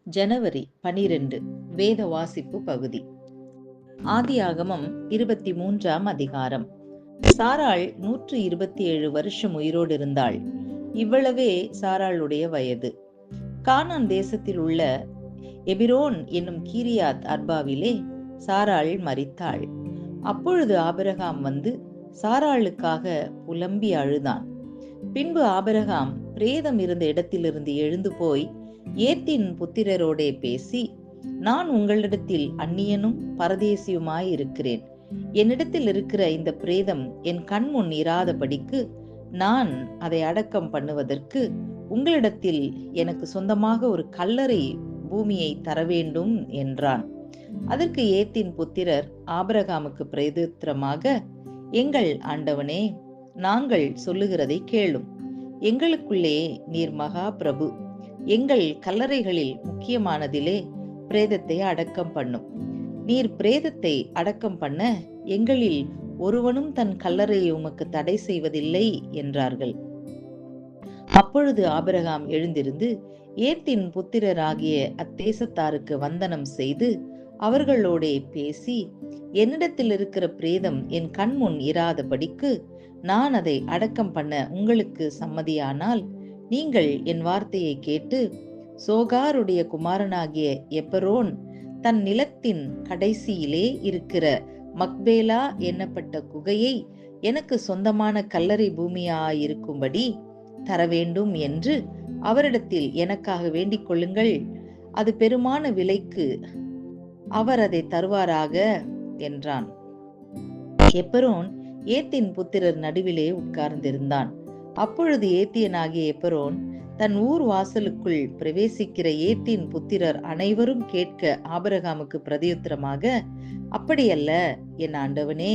ஜனவரி 12 வேத வாசிப்பு பகுதி. ஆதியாகமம் 23ஆம் அதிகாரம். சாராள் 127 வருஷம் உயிரோடு இருந்தாள். இவ்வளவே சாராளுடைய வயது. கானான் தேசத்தில் உள்ள எபிரோன் என்னும் கீரியாத் அர்பாவிலே சாராள் மரித்தாள். அப்பொழுது ஆபிரகாம் வந்து சாராளுக்காக புலம்பி அழுதான். பின்பு ஆபிரகாம் பிரேதம் இருந்த இடத்திலிருந்து எழுந்து போய் ஏத்தின் புத்திரரோடே பேசி, நான் உங்களிடத்தில் அந்நியனும் பரதேசியுமாய் இருக்கிறேன். என்னிடத்தில் இருக்கிற இந்த பிரேதம் என் கண் முன் இராதபடிக்கு நான் அதை அடக்கம் பண்ணுவதற்கு உங்களிடத்தில் எனக்கு சொந்தமாக ஒரு கல்லறை பூமியை தர வேண்டும் என்றான். அதற்கு ஏத்தின் புத்திரர் ஆபிரகாமுக்கு பிரதியுத்தரமாக, எங்கள் ஆண்டவனே, நாங்கள் சொல்லுகிறதை கேளும். எங்களுக்குள்ளே நீர் மகா பிரபு. எங்கள் கல்லறைகளில் முக்கியமானதிலே பிரேதத்தை அடக்கம் பண்ணும். நீர் பிரேதத்தை அடக்கம் பண்ண எங்களில் ஒருவனும் தன் கல்லறையை உமக்கு தடை செய்வதில்லை என்றார்கள். அப்பொழுது ஆபிரகாம் எழுந்திருந்து ஏத்தின் புத்திரராகிய அத்தேசத்தாருக்கு வந்தனம் செய்து அவர்களோடே பேசி, என்னிடத்தில் இருக்கிற பிரேதம் என் கண் முன் இராதபடிக்கு நான் அதை அடக்கம் பண்ண உங்களுக்கு சம்மதியானால், நீங்கள் என் வார்த்தையை கேட்டு சோகாருடைய குமாரனாகிய எப்பரோன் தன் நிலத்தின் கடைசியிலே இருக்கிற மக்பேலா என்னப்பட்ட குகையை எனக்கு சொந்தமான கல்லறை பூமியாயிருக்கும்படி தர வேண்டும் என்று அவரிடத்தில் எனக்காக வேண்டிக் கொள்ளுங்கள். அது பெருமான விலைக்கு அவர் அதை தருவாராக என்றான். எப்பரோன் ஏத்தின் புத்திரர் நடுவிலே உட்கார்ந்திருந்தான். அப்பொழுது ஏத்தியனாகிய எப்பரோன் தன் ஊர் வாசலுக்குள் பிரவேசிக்கிற ஏத்தின் புத்திரர் அனைவரும் கேட்க ஆபிரகாமுக்கு பிரதியுத்தரமாக, அப்படியல்ல என் ஆண்டவனே,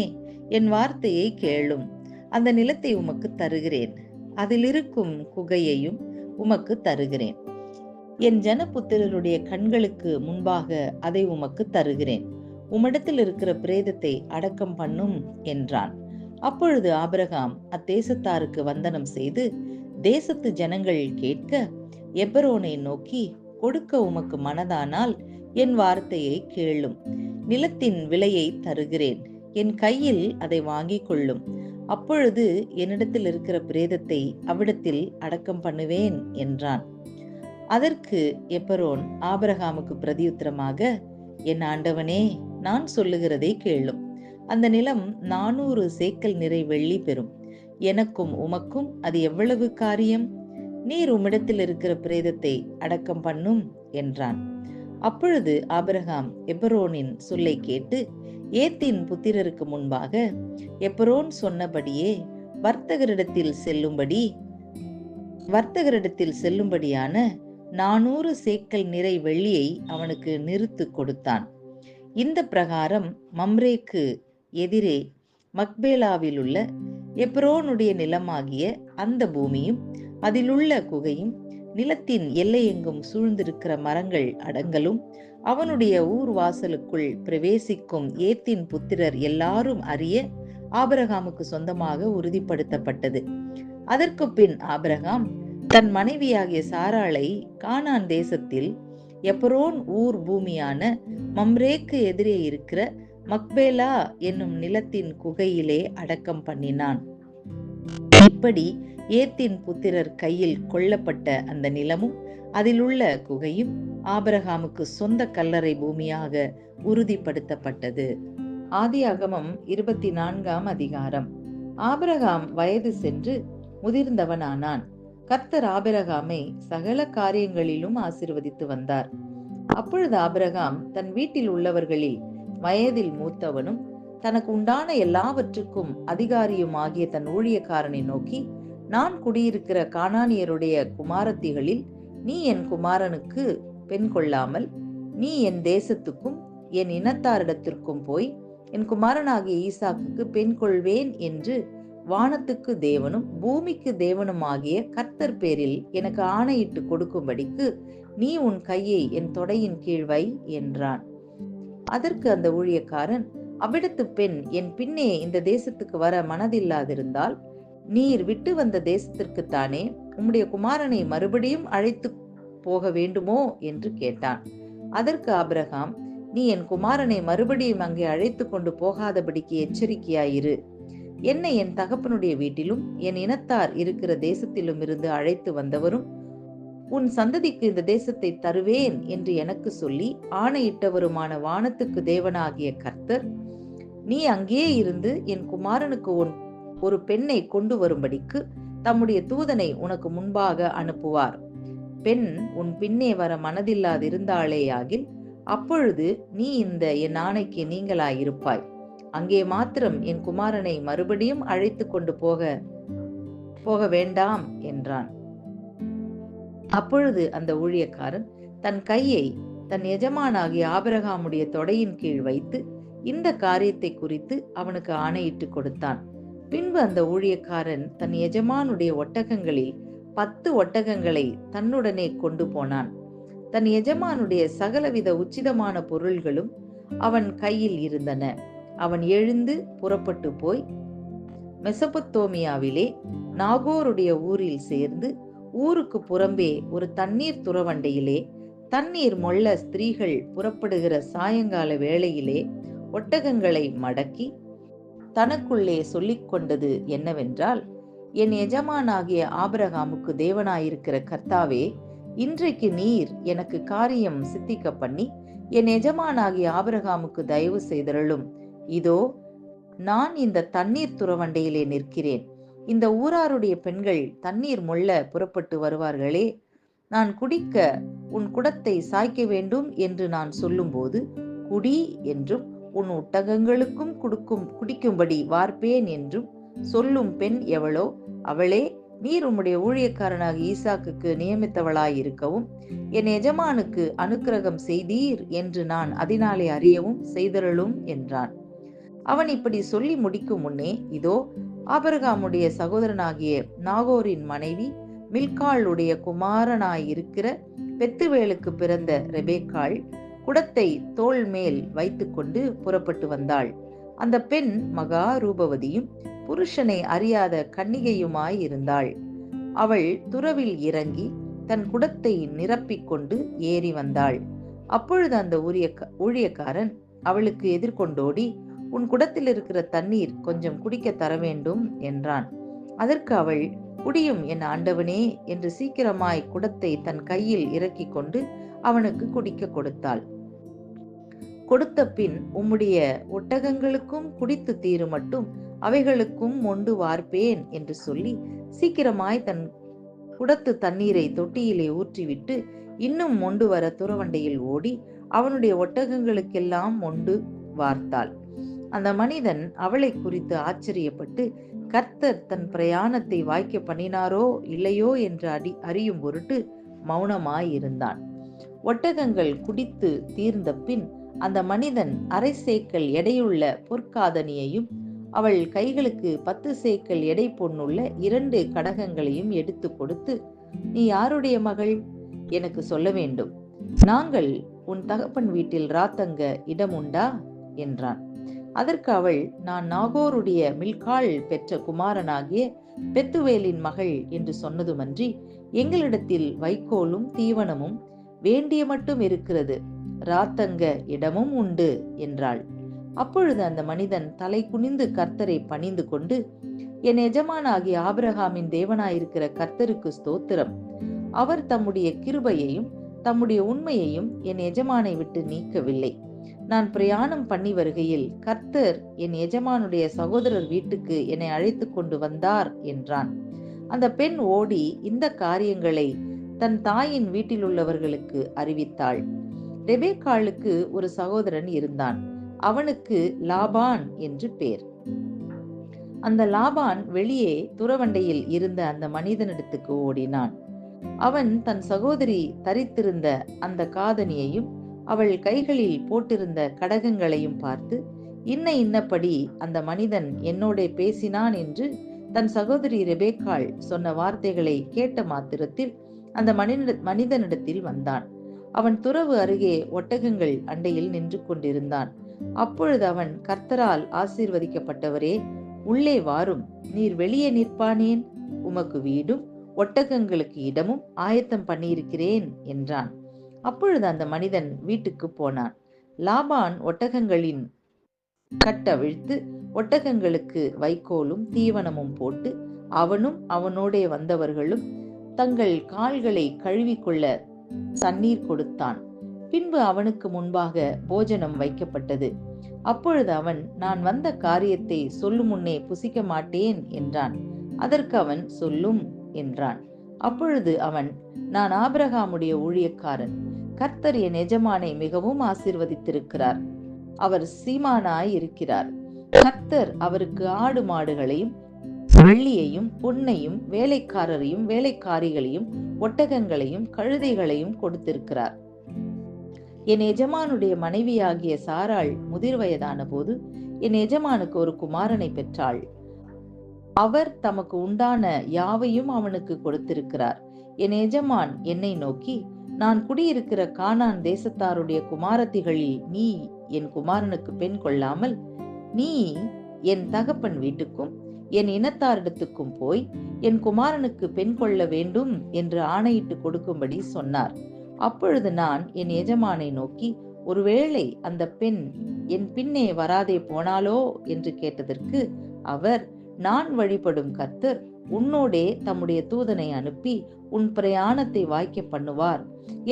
என் வார்த்தையை கேளும். அந்த நிலத்தை உமக்கு தருகிறேன், அதில் இருக்கும் குகையையும் உமக்கு தருகிறேன். என் ஜனபுத்திரருடைய கண்களுக்கு முன்பாக அதை உமக்கு தருகிறேன். உம்மிடத்தில் இருக்கிற பிரேதத்தை அடக்கம் பண்ணும் என்றான். அப்பொழுது ஆபிரகாம் அத்தேசத்தாருக்கு வந்தனம் செய்து தேசத்து ஜனங்கள் கேட்க எப்பரோனை நோக்கி, கொடுக்க உமக்கு மனதானால் என் வார்த்தையை கேளும். நிலத்தின் விலையை தருகிறேன், என் கையில் அதை வாங்கிக் கொள்ளும். அப்பொழுது என்னிடத்தில் இருக்கிற பிரேதத்தை அவ்விடத்தில் அடக்கம் பண்ணுவேன் என்றான். அதற்கு எப்பரோன் ஆபிரகாமுக்கு பிரதியுத்தரமாக, என் ஆண்டவனே, நான் சொல்லுகிறதை கேளும். அந்த நிலம் 400 சேக்கல் நிறை வெள்ளி பெறும். எனக்கும் உமக்கும் அது எவ்வளவு காரியம்? நீர் உம்மிடத்தில் இருக்கிற பிரேதத்தை அடக்கம் பண்ணும் என்றான். அப்பொழுது ஆபிரகாம் எப்பரோனின் சொல்லை கேட்டு ஏத்தின் புத்திரருக்கு முன்பாக எப்பரோன் சொன்னபடியே வர்த்தகரிடத்தில் செல்லும்படியான 400 சேக்கல் நிறை வெள்ளியை அவனுக்கு நிறுத்து கொடுத்தான். இந்த பிரகாரம் மம்ரேக்கு எதிரே மக்பேலாவில் உள்ள எப்ரோனுடைய நிலமாகிய அந்த பூமியும் அதிலுள்ள குகையும் நிலத்தின் எல்லையெங்கும் சூழ்ந்திருக்கிற மரங்கள் அடங்கலும் அவனுடைய ஊர் வாசலுக்குள் பிரவேசிக்கும் ஏத்தின் புத்திரர் எல்லாரும் அறிய ஆபிரகாமுக்கு சொந்தமாக உறுதிப்படுத்தப்பட்டது. அதற்கு பின் ஆபிரகாம் தன் மனைவியாகிய சாராளை கானான் தேசத்தில் எப்ரோன் ஊர் பூமியான மம்ரேக்கு எதிரே இருக்கிற மக்பேலா என்னும் நிலத்தின் குகையிலே அடக்கம் பண்ணினான். இப்படி ஏத்தின் புத்திரர் கையில் கொள்ளப்பட்ட அந்த நிலமும் அதிலுள்ள குகையும் ஆபிரகாமுக்கு சொந்த கல்லறை பூமியாக உறுதிப்படுத்தப்பட்டது. ஆதியாகமம் 24ஆம் அதிகாரம். ஆபிரகாம் வயது சென்று முதிர்ந்தவனானான். கர்த்தர் ஆபிரகாமை சகல காரியங்களிலும் ஆசீர்வதித்து வந்தார். அப்பொழுது ஆபிரகாம் தன் வீட்டில் உள்ளவர்களில் வயதில் மூத்தவனும் தனக்கு உண்டான எல்லாவற்றுக்கும் அதிகாரியுமாகிய தன் ஊழியக்காரனை நோக்கி, நான் குடியிருக்கிற கானானியருடைய குமாரத்திகளில் நீ என் குமாரனுக்கு பெண் கொள்ளாமல் நீ என் தேசத்துக்கும் என் இனத்தாரிடத்திற்கும் போய் என் குமாரனாகிய ஈசாக்குக்கு பெண் கொள்வேன் என்று வானத்துக்கு தேவனும் பூமிக்கு தேவனுமாகிய கர்த்தர் பேரில் எனக்கு ஆணையிட்டு கொடுக்கும்படிக்கு நீ உன் கையை என் தொடையின் கீழ் வை என்றான். அதற்கு அந்த ஊழியக்காரன், அவ்விடத்து பெண் என் பின்னே இந்த தேசத்துக்கு வர மனதில்லாதிருந்தால் நீர் விட்டு வந்த தேசத்திற்குத்தானே உம்முடைய குமாரனை மறுபடியும் அழைத்து போக வேண்டுமோ என்று கேட்டான். அதற்கு ஆபிரகாம், நீ என் குமாரனை மறுபடியும் அங்கே அழைத்து கொண்டு போகாதபடிக்கு எச்சரிக்கையாயிரு. என்னை என் தகப்பனுடைய வீட்டிலும் என் இனத்தார் இருக்கிற தேசத்திலும் இருந்து அழைத்து வந்தவரும் உன் சந்ததிக்கு இந்த தேசத்தை தருவேன் என்று எனக்கு சொல்லி ஆணையிட்டவருமான வானத்துக்கு தேவனாகிய கர்த்தர், நீ அங்கே இருந்து என் குமாரனுக்கு ஒரு பெண்ணை கொண்டு வரும்படிக்கு தம்முடைய தூதனை உனக்கு முன்பாக அனுப்புவார். பெண் உன் பின்னே வர மனதில்லாதிருந்தாளேயாகில் அப்பொழுது நீ இந்த என் ஆணைக்கு நீங்களாயிருப்பாய். அங்கே மாத்திரம் என் குமாரனை மறுபடியும் அழைத்து கொண்டு போக வேண்டாம் என்றான். அப்பொழுது அந்த ஊழியக்காரன் தன் கையை தன் எஜமானாகிய ஆபிரகாமுடைய தொடையின் கீழ் வைத்து இந்த காரியத்தை குறித்து அவனுக்கு ஆணையிட்டு கொடுத்தான். பின்பு அந்த ஊழியக்காரன் தன் எஜமானுடைய ஒட்டகங்களில் 10 ஒட்டகங்களை தன்னுடனே கொண்டு போனான். தன் எஜமானுடைய சகலவித உச்சிதமான பொருள்களும் அவன் கையில் இருந்தன. அவன் எழுந்து புறப்பட்டு போய் மெசொப்பொத்தேமியாவிலே நாகோருடைய ஊரில் சேர்ந்து, ஊருக்கு புறம்பே ஒரு தண்ணீர் துறவண்டையிலே தண்ணீர் மொள்ள ஸ்திரீகள் புறப்படுகிற சாயங்கால வேளையிலே ஒட்டகங்களை மடக்கி தனக்குள்ளே சொல்லிக் கொண்டது என்னவென்றால், என் எஜமானாகிய ஆபிரகாமுக்கு தேவனாயிருக்கிற கர்த்தாவே, இன்றைக்கு நீர் எனக்கு காரியம் சித்திக்க பண்ணி என் எஜமானாகிய ஆபிரகாமுக்கு தயவு செய்தருளும். இதோ நான் இந்த தண்ணீர் துறவண்டையிலே நிற்கிறேன். இந்த ஊராருடைய பெண்கள் தண்ணீர் மொள்ள புறப்பட்டு வருவார்களே, நான் குடிக்க உன் குடத்தை சாய்க்க வேண்டும் என்று நான் சொல்லும்போது குடி என்றும் உன் ஒட்டகங்களுக்கும் குடிக்கும்படி வார்ப்பேன் என்றும் சொல்லும் பெண் எவளோ அவளே நீர் உம்முடைய ஊழியக்காரனாக ஈசாக்குக்கு நியமித்தவளாயிருக்கவும் என் எஜமானுக்கு அனுக்கிரகம் செய்தீர் என்று நான் அதனாலே அறியவும் செய்தருளும் என்றான். அவன் இப்படி சொல்லி முடிக்கும் முன்னே, இதோ ஆபிரகாமுடைய சகோதரனாகிய நாகோரின் மனைவி மில்காளுடைய குமாரனாயிருக்கிற பெத்துவேலுக்கு பிறந்த ரெபேக்காள் குடத்தை தோள் மேல் வைத்துக்கொண்டு புறப்பட்டு வந்தாள். அந்த பெண் மகா ரூபவதியும் புருஷனை அறியாத கன்னிகையுமாய் இருந்தாள். அவள் துறவில் இறங்கி தன் குடத்தை நிரப்பிக்கொண்டு ஏறி வந்தாள். அப்பொழுது அந்த ஊழியக்காரன் அவளுக்கு எதிர்கொண்டோடி, உன் குடத்தில் இருக்கிற தண்ணீர் கொஞ்சம் குடிக்க தர வேண்டும் என்றான். அதற்கு அவள், குடியும் என் ஆண்டவனே என்று சீக்கிரமாய் குடத்தை தன் கையில் இறக்கி கொண்டு அவனுக்கு குடிக்க கொடுத்தாள். கொடுத்த பின், உம்முடைய ஒட்டகங்களுக்கும் குடித்து தீரு மட்டும் அவைகளுக்கும் மொண்டு வார்ப்பேன் என்று சொல்லி சீக்கிரமாய் தன் குடத்து தண்ணீரை தொட்டியிலே ஊற்றிவிட்டு இன்னும் மொண்டு வர துறவண்டையில் ஓடி அவனுடைய ஒட்டகங்களுக்கெல்லாம் மொண்டு வார்த்தாள். அந்த மனிதன் அவளை குறித்து ஆச்சரியப்பட்டு, கர்த்தர் தன் பிரயாணத்தை வாய்க்க பண்ணினாரோ இல்லையோ என்று அறியும் பொருட்டு மௌனமாயிருந்தான். ஒட்டகங்கள் குடித்து தீர்ந்த பின் அந்த மனிதன் 1/2 சேக்கல் எடையுள்ள பொற்காதனியையும் அவள் கைகளுக்கு 10 சேக்கல் எடை பொன்னுள்ள 2 கடகங்களையும் எடுத்து கொடுத்து, நீ யாருடைய மகள்? எனக்கு சொல்ல வேண்டும். நாங்கள் உன் தகப்பன் வீட்டில் ராத்தங்க இடம் உண்டா என்றான். அதற்கு அவள், நான் நாகோருடைய மில்காள் பெற்ற குமாரனாகிய பெத்துவேலின் மகள் என்று சொன்னதுமன்றி, எங்களிடத்தில் வைக்கோலும் தீவனமும் வேண்டிய மட்டும் இருக்கிறது, ராத்தங்க இடமும் உண்டு என்றாள். அப்பொழுது அந்த மனிதன் தலை குனிந்து கர்த்தரை பணிந்து கொண்டு, என் எஜமானாகிய ஆபிரகாமின் தேவனாயிருக்கிற கர்த்தருக்கு ஸ்தோத்திரம். அவர் தம்முடைய கிருபையையும் தம்முடைய உண்மையையும் என் எஜமானை விட்டு நீக்கவில்லை. நான் பிரயாணம் பண்ணி வருகையில் கர்த்தர் என் எஜமானுடைய சகோதரர் வீட்டுக்கு என்னை அழைத்து கொண்டு வந்தார் என்றான். அந்த பெண் ஓடி இந்த காரியங்களை தன் தாயின் வீட்டில் உள்ளவர்களுக்கு அறிவித்தாள். ரெபேக்காளுக்கு ஒரு சகோதரன் இருந்தான். அவனுக்கு லாபான் என்று பேர். அந்த லாபான் வெளியே துறவண்டையில் இருந்த அந்த மனிதனிடத்துக்கு ஓடினான். அவன் தன் சகோதரி தரித்திருந்த அந்த காதணியையும் அவள் கைகளில் போட்டிருந்த கடகங்களையும் பார்த்து, இன்னபடி அந்த மனிதன் என்னோட பேசினான் என்று தன் சகோதரி ரெபேக்காள் சொன்ன வார்த்தைகளை கேட்ட மாத்திரத்தில் அந்த மனிதனிடத்தில் வந்தான். அவன் துறவு அருகே ஒட்டகங்கள் அண்டையில் நின்று கொண்டிருந்தான். அப்பொழுது அவன், கர்த்தரால் ஆசீர்வதிக்கப்பட்டவரே, உள்ளே வாரும், நீர் வெளியே நிற்பானேன்? உமக்கு வீடும் ஒட்டகங்களுக்கு இடமும் ஆயத்தம் பண்ணியிருக்கிறேன் என்றான். அப்பொழுது அந்த மனிதன் வீட்டுக்கு போனான். லாபான் ஒட்டகங்களின் கட்டவிழ்த்து ஒட்டகங்களுக்கு வைக்கோலும் தீவனமும் போட்டு அவனும் அவனோடே வந்தவர்களும் தங்கள் கால்களை கழுவிக்கொள்ள தண்ணீர் கொடுத்தான். பின்பு அவனுக்கு முன்பாக போஜனம் வைக்கப்பட்டது. அப்பொழுது அவன், நான் வந்த காரியத்தை சொல்லும் முன்னே புசிக்க மாட்டேன் என்றான். அதற்கு அவன், சொல்லும் என்றான். அப்பொழுது அவன், நான் ஆபிரகாமுடைய ஊழியக்காரன். கர்த்தர் என் எஜமானை மிகவும் ஆசீர்வதித்திருக்கிறார். அவர் சீமானாய் இருக்கிறார். கர்த்தர் அவருக்கு ஆடு மாடுகளையும் வெள்ளியையும் பொன்னையும் வேலைக்காரரையும் வேலைக்காரிகளையும் ஒட்டகங்களையும் கழுதைகளையும் கொடுத்திருக்கிறார். என் எஜமானுடைய மனைவியாகிய சாராள் முதிர் வயதான போது என் எஜமானுக்கு ஒரு குமாரனை பெற்றாள். அவர் தமக்கு உண்டான யாவையும் அவனுக்கு கொடுத்திருக்கிறார். என் எஜமான் என்னை நோக்கி, நான் குடியிருக்கிற கானான் தேசத்தாருடைய குமாரத்திகளில் நீ என் குமாரனுக்கு பெண் கொள்ளாமல் நீ என் தகப்பன் வீட்டுக்கும் என் இனத்தாரிடத்துக்கும் போய் என் குமாரனுக்கு பெண் கொள்ள வேண்டும் என்று ஆணையிட்டு கொடுக்கும்படி சொன்னார். அப்பொழுது நான் என் எஜமானை நோக்கி, ஒருவேளை அந்த பெண் என் பின்னே வராதே போனாலோ என்று கேட்டதற்கு அவர், நான் வழிபடும் கர்த்தர் உன்னோடே தம்முடைய தூதனை அனுப்பி உன் பிரயாணத்தை வாய்க்க பண்ணுவார்.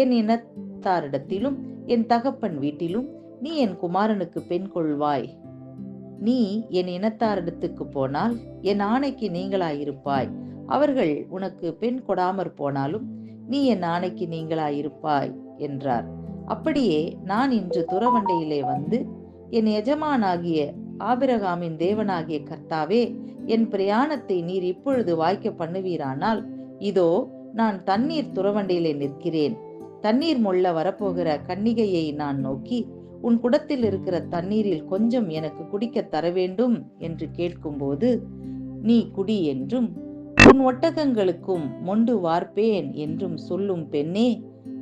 என் இனத்தாரிடத்திலும் என் தகப்பன் வீட்டிலும் நீ என் குமாரனுக்கு பெண் கொள்வாய். நீ என் இனத்தாரிடத்துக்கு போனால் என் ஆணைக்கு நீங்களாயிருப்பாய். அவர்கள் உனக்கு பெண் கொடாமற் போனாலும் நீ என் ஆணைக்கு நீங்களாயிருப்பாய் என்றார். அப்படியே நான் இன்று துறவண்டையிலே வந்து, என் எஜமானாகிய ஆபிரகாமின் தேவனாகிய கர்த்தாவே, என் பிரயாணத்தை நீர் இப்பொழுது வாய்க்க பண்ணுவீரானால், இதோ நான் தண்ணீர் துறவண்டையிலே நிற்கிறேன். தண்ணீர் மொள்ள வரப்போகிற கன்னிகையை நான் நோக்கி, உன் குடத்தில் இருக்கிற தண்ணீரில் கொஞ்சம் எனக்கு குடிக்க தர வேண்டும் என்று கேட்கும்போது, நீ குடி என்றும் உன் ஒட்டகங்களுக்கும் மொண்டு வார்ப்பேன் என்றும் சொல்லும் பெண்ணே,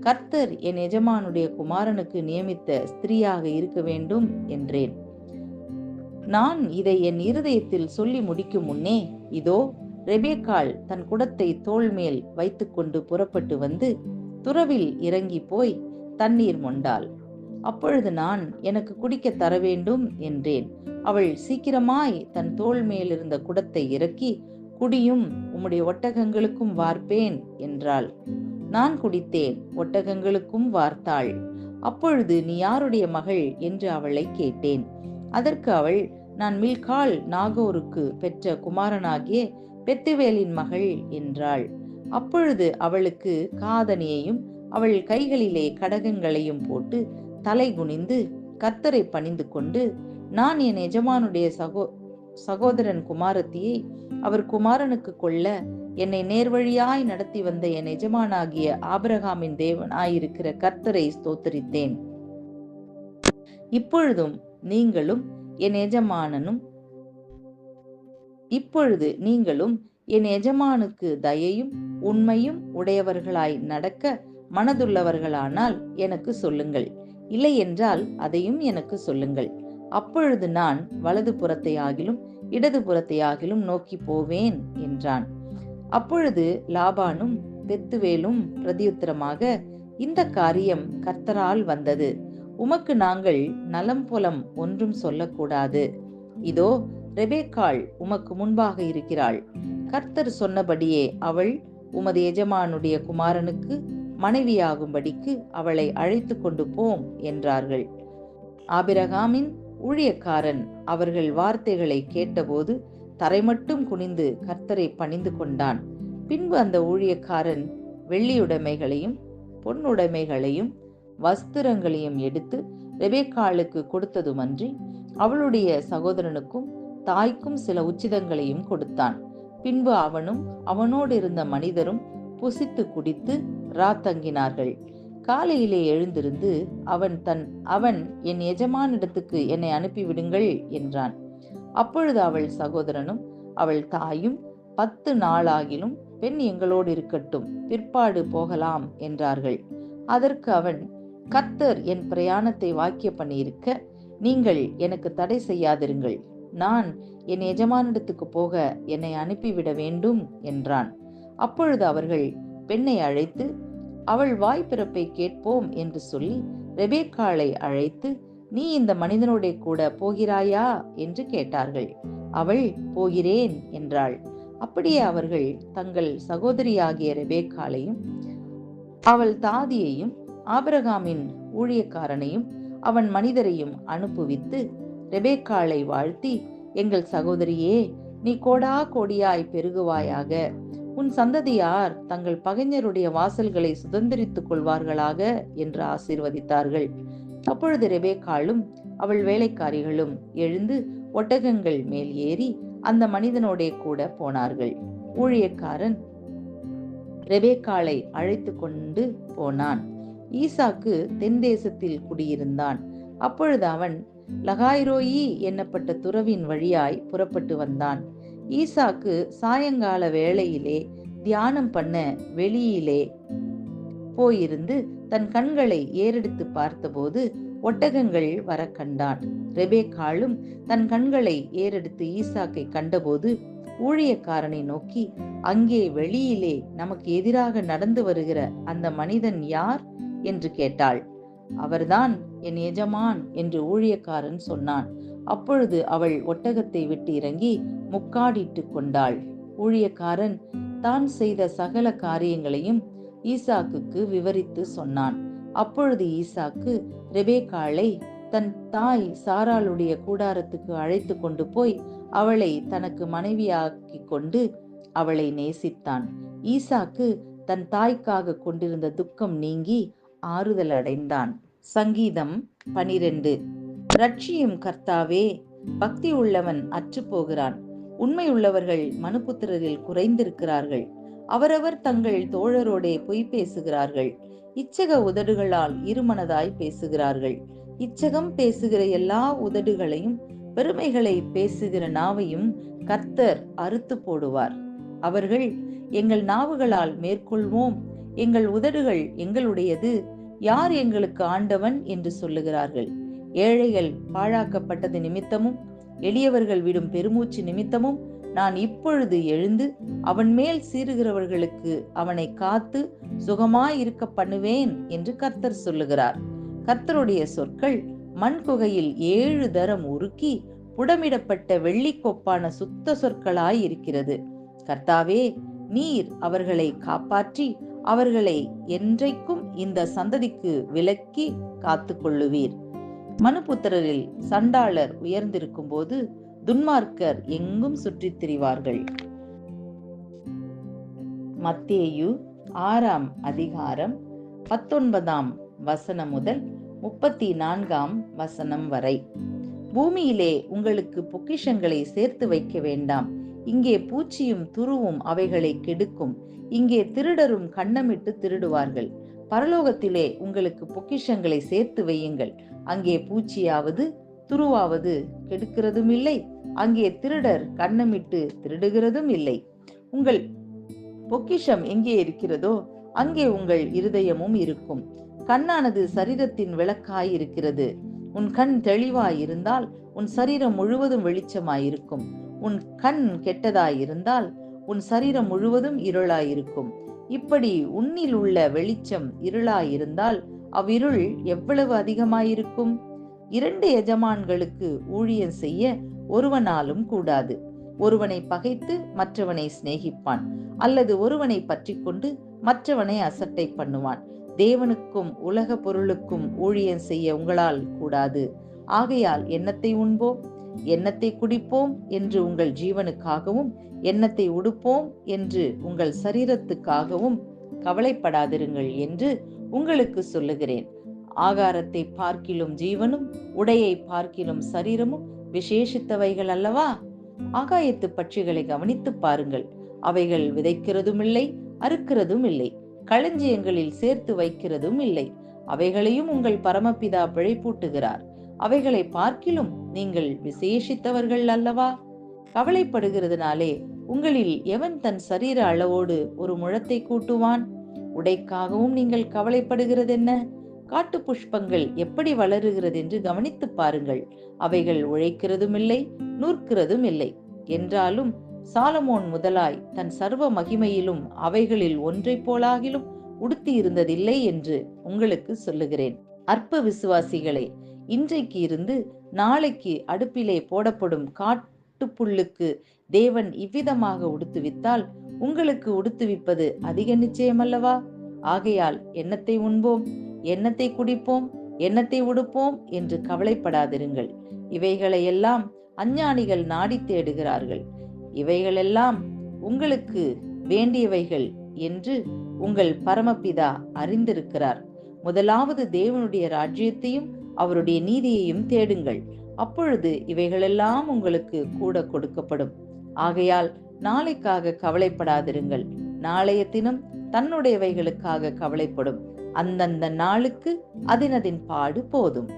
கர்த்தர் என் எஜமானுடைய குமாரனுக்கு நியமித்த ஸ்திரீயாக இருக்க வேண்டும் என்றேன். நான் இதை என் இருதயத்தில் சொல்லி முடிக்கும் முன்னே, இதோ ரெபேக்காள் தன் குடத்தை தோள் மேல் வைத்துக்கொண்டு புறப்பட்டு வந்து துறவில் இறங்கி போய் தண்ணீர் மொண்டாள். அப்பொழுது நான், எனக்கு குடிக்க தர வேண்டும் என்றேன். அவள் சீக்கிரமாய் தன் தோள் மேலிருந்த குடத்தை இறக்கி, குடியும், உம்முடைய ஒட்டகங்களுக்கும் வார்ப்பேன் என்றாள். நான் குடித்தேன், ஒட்டகங்களுக்கும் வார்த்தாள். அப்பொழுது, நீ யாருடைய மகள் என்று அவளை கேட்டேன். அதற்கு அவள், நான் மில்காள் நாகோருக்கு பெற்ற குமாரனாகிய பெத்துவேலின் மகள் என்றாள். அப்பொழுது அவளுக்கு காதணியையும் அவள் கைகளிலே கடகங்களையும் போட்டு தலை குனிந்து கர்த்தரை பணிந்து கொண்டு, நான் என் எஜமானுடைய சகோதரன் குமாரத்தியை அவர் குமாரனுக்கு கொள்ள என்னை நேர்வழியாய் நடத்தி வந்த என் எஜமானாகிய ஆபிரகாமின் தேவனாயிருக்கிற கர்த்தரை ஸ்தோத்தரித்தேன். இப்பொழுது நீங்களும் என் எஜமானுக்கு தயையும் உண்மையும் உடையவர்களாய் நடக்க மனதுள்ளவர்களானால் எனக்கு சொல்லுங்கள். இல்லை என்றால் அதையும் எனக்கு சொல்லுங்கள். அப்பொழுது நான் வலது புறத்தை ஆகிலும் இடது புறத்தை ஆகிலும் நோக்கி போவேன் என்றான். அப்பொழுது லாபானும் பெத்துவேலும் பிரதியுத்தரமாக, இந்த காரியம் கர்த்தரால் வந்தது. உமக்கு நாங்கள் நலம் புலம் ஒன்றும் சொல்லக்கூடாது. இதோ ரெபேக்காள் உமக்கு முன்பாக இருக்கிறாள். கர்த்தர் சொன்னபடியே அவள் உமது எஜமானுடைய குமாரனுக்கு மனைவியாகும்படிக்கு அவளை அழைத்து கொண்டு போம் என்றார்கள். ஆபிரகாமின் ஊழியக்காரன் அவர்கள் வார்த்தைகளை கேட்டபோது தரை மட்டும் குனிந்து கர்த்தரை பணிந்து கொண்டான். பின்பு அந்த ஊழியக்காரன் வெள்ளியுடைமைகளையும் பொன்னுடைமைகளையும் வஸ்திரங்களையும் எடுத்து ரெபேக்காளுக்கு கொடுத்ததுமன்றி அவளுடைய சகோதரனுக்கும் தாய்க்கும் சில உச்சிதங்களையும் கொடுத்தான். பின்பு அவனும் அவனோடு இருந்த மனிதரும் புசித்து குடித்து ராத்தங்கினார்கள். காலையிலே எழுந்திருந்து அவன் என் எஜமானிடத்துக்கு என்னை அனுப்பிவிடுங்கள் என்றான். அப்பொழுது அவள் சகோதரனும் அவள் தாயும் 10 நாளாகிலும் பெண் எங்களோடு இருக்கட்டும், பிற்பாடு போகலாம் என்றார்கள். அதற்கு அவன், கர்த்தர் என் பிரயாணத்தை வாக்கிய பண்ணியிருக்க நீங்கள் எனக்கு தடை செய்யாதிருங்கள். நான் என் எஜமானிடத்துக்கு போக என்னை அனுப்பிவிட வேண்டும் என்றான். அப்பொழுது அவர்கள் பெண்ணை அழைத்து அவள் வாய் பிறப்பை கேட்போம் என்று சொல்லி ரெபேக்காளை அழைத்து, நீ இந்த மனிதனோட கூட போகிறாயா என்று கேட்டார்கள். அவள் போகிறேன் என்றாள். அப்படியே அவர்கள் தங்கள் சகோதரியாகிய ரெபேக்காளையும் அவள் தாதியையும் ஆபிரகாமின் ஊழியக்காரனையும் அவன் மனிதரையும் அனுப்புவித்து ரெபேக்காளை வாழ்த்தி, எங்கள் சகோதரியே, நீ கோடா கோடியாய் பெருகுவாயாக, உன் சந்ததியார் தங்கள் பகைஞருடைய வாசல்களை சுதந்திரித்துக் கொள்வார்களாக என்று ஆசீர்வதித்தார்கள். அப்பொழுது ரெபேக்காளும் அவள் வேலைக்காரிகளும் எழுந்து ஒட்டகங்கள் மேல் ஏறி அந்த மனிதனோடே கூட போனார்கள். ஊழியக்காரன் ரெபேக்காளை அழைத்து கொண்டு போனான். ஈசாக்கு தென் தேசத்தில் குடியிருந்தான். அப்பொழுது அவன் லகாய்ரோயி என்னப்பட்ட துறவின் வழியாய் புறப்பட்டு வந்தான். ஈசாக்கு சாயங்கால வேளையிலே தியானம் பண்ண வெளியிலே போயிருந்து தன் கண்களை ஏறெடுத்து பார்த்தபோது ஒட்டகங்கள் வர கண்டான். ரெபேக்காளும் தன் கண்களை ஏறெடுத்து ஈசாக்கை கண்டபோது ஊழியக்காரனை நோக்கி, அங்கே வெளியிலே நமக்கு எதிராக நடந்து வருகிற அந்த மனிதன் யார் என்று கேட்டாள். அவர்தான் என் எஜமான் என்று ஊழியக்காரன் சொன்னான். அப்பொழுது அவள் ஒட்டகத்தை விட்டு இறங்கி முக்காடிட்டு கொண்டாள். ஊழியக்காரன் தான் செய்த சகல காரியங்களையும் ஈசாக்குக்கு விவரித்து சொன்னான். அப்பொழுது ஈசாக்கு ரெபேக்காளை தன் தாய் சாராளுடைய கூடாரத்துக்கு அழைத்து கொண்டு போய் அவளை தனக்கு மனைவியாக்கி கொண்டு அவளை நேசித்தான். ஈசாக்கு தன் தாய்க்காக கொண்டிருந்த துக்கம் நீங்கி ஆறுதல் அடைந்தான். சங்கீதம் 12. ரட்சியும் கர்த்தாவே, பக்தி உள்ளவன் அற்று போகிறான். உண்மை உள்ளவர்கள் மனுபுத்திரரில் குறைந்திருக்கிறார்கள். அவரவர் தங்கள் தோழரோடே பொய் பேசுகிறார்கள். இச்சக உதடுகளால் இருமனதாய் பேசுகிறார்கள். இச்சகம் பேசுகிற எல்லா உதடுகளையும் பெருமைகளை பேசுகிற நாவையும் கர்த்தர் அறுத்து போடுவார். அவர்கள் எங்கள் நாவுகளால் மேற்கொள்வோம், எங்கள் உதடுகள் எங்களுடையது, யார் எங்களுக்கு ஆண்டவன் என்று சொல்லுகிறார்கள். ஏழைகள் பாழாக்கப்பட்டது நிமித்தமும் எளியவர்கள் விடும் பெருமூச்சு நிமித்தமும் நான் இப்பொழுது எழுந்து அவன் மேல் சீறுகிறவர்களுக்கு அவனை காத்து சுகமாயிருக்க பண்ணுவேன் என்று கர்த்தர் சொல்லுகிறார். கர்த்தருடைய சொற்கள் மண் குகையில் 7 தரம் உருக்கி புடமிடப்பட்ட வெள்ளிக்கொப்பான சுத்த சொற்களாய் இருக்கிறது. கர்த்தாவே, நீர் அவர்களை காப்பாற்றி அவர்களை என்றைக்கும் இந்த சந்ததிக்கு விலக்கி காத்து கொள்ளுவீர். மனுபுத்திரரில் சண்டாளர் உயர்ந்திருக்கும் போது துன்மார்க்கர் எங்கும் சுற்றித் திரிவார்கள். மத்தேயு 6ஆம் அதிகாரம் 19ஆம் வசனம் முதல் 34ஆம் வசனம் வரை. பூமியிலே உங்களுக்கு பொக்கிஷங்களை சேர்த்து வைக்க வேண்டாம். இங்கே பூச்சியும் துருவும் அவைகளை கெடுக்கும். இங்கே திருடரும் கண்ணமிட்டு திருடுவார்கள். பரலோகத்திலே உங்களுக்கு பொக்கிஷங்களை சேர்த்து வையுங்கள். அங்கே பூச்சியாவது துருவாவது கெடுக்கிறதும் இல்லை, அங்கே திருடர் கண்ணமிட்டு திருடுகிறதும் இல்லை. உங்கள் பொக்கிஷம் எங்கே இருக்கிறதோ அங்கே உங்கள் இருதயமும் இருக்கும். கண்ணானது சரீரத்தின் விளக்காய் இருக்கிறது. உன் கண் தெளிவாயிருந்தால் உன் சரீரம் முழுவதும் வெளிச்சமாயிருக்கும். உன் கண் கெட்டதாயிருந்தால் உன் சரீரம் முழுவதும் இருளாயிருக்கும். இப்படி உன்னில் உள்ள வெளிச்சம் இருளாயிருந்தால் அவ்விருள் எவ்வளவு அதிகமாயிருக்கும்? 2 எஜமான்களுக்கு ஊழியம் செய்ய ஒருவனாலும் கூடாது. ஒருவனை பகைத்து மற்றவனை சிநேகிப்பான், அல்லது ஒருவனை பற்றி கொண்டு மற்றவனை அசட்டை பண்ணுவான். தேவனுக்கும் உலக பொருளுக்கும் ஊழியம் செய்ய உங்களால் கூடாது. ஆகையால் எண்ணத்தை உண்போம், எண்ணத்தை குடிப்போம் என்று உங்கள் ஜீவனுக்காகவும், எண்ணத்தை உடுப்போம் என்று உங்கள் சரீரத்துக்காகவும் கவலைப்படாதிருங்கள் என்று உங்களுக்கு சொல்லுகிறேன். ஆகாரத்தை பார்க்கிலும் ஜீவனும் உடையை பார்க்கிலும் சரீரமும் விசேஷித்தவைகள் அல்லவா? ஆகாயத்து பட்சிகளை கவனித்து பாருங்கள். அவைகள் விதைக்கிறதும் இல்லை, அறுக்கிறதும் இல்லை, களஞ்சியங்களில் சேர்த்து வைக்கிறதும் இல்லை. அவைகளையும் உங்கள் பரமபிதா பிழைப்பூட்டுகிறார். அவைகளை பார்க்கிலும் நீங்கள் விசேஷித்தவர்கள் அல்லவா? கவலைப்படுகிறதுனாலே உங்களில் எவன் தன் சரீர அளவோடு ஒரு முழத்தை கூட்டுவான்? உடைக்காகவும் நீங்கள் கவலைப்படுகிறது என்ன? காட்டு புஷ்பங்கள் எப்படி வளருகிறது என்று கவனித்து பாருங்கள். அவைகள் உழைக்கிறதும் இல்லை, நூற்கிறதும் இல்லை. என்றாலும் சாலமோன் முதலாய் தன் சர்வ மகிமையிலும் அவைகளில் ஒன்றைப் போலாகிலும் உடுத்தி இருந்ததில்லை என்று உங்களுக்கு சொல்லுகிறேன். அற்ப விசுவாசிகளே, இன்றைக்கு இருந்து நாளைக்கு அடுப்பிலே போடப்படும் காட்டுப்புல்லுக்கு தேவன் இவ்விதமாக உடுத்துவித்தால் உங்களுக்கு உடுத்துவிப்பது அதிக நிச்சயமல்லவா? ஆகையால் என்னத்தை உண்போம், என்னத்தை குடிப்போம், என்னத்தை உடுப்போம் என்று கவலைப்படாதிருங்கள். இவைகளையெல்லாம் அஞ்ஞானிகள் நாடி தேடுகிறார்கள். இவைகளெல்லாம் உங்களுக்கு வேண்டியவைகள் என்று உங்கள் பரமபிதா அறிந்திருக்கிறார். முதலாவது தேவனுடைய ராஜ்யத்தையும் அவருடைய நீதியையும் தேடுங்கள், அப்பொழுது இவைகளெல்லாம் உங்களுக்கு கூட கொடுக்கப்படும். ஆகையால் நாளைக்காக கவலைப்படாதிருங்கள். நாளைய தினம் தன்னுடையவைகளுக்காக கவலைப்படும். அந்தந்த நாளுக்கு அதினதின் பாடு போதும்.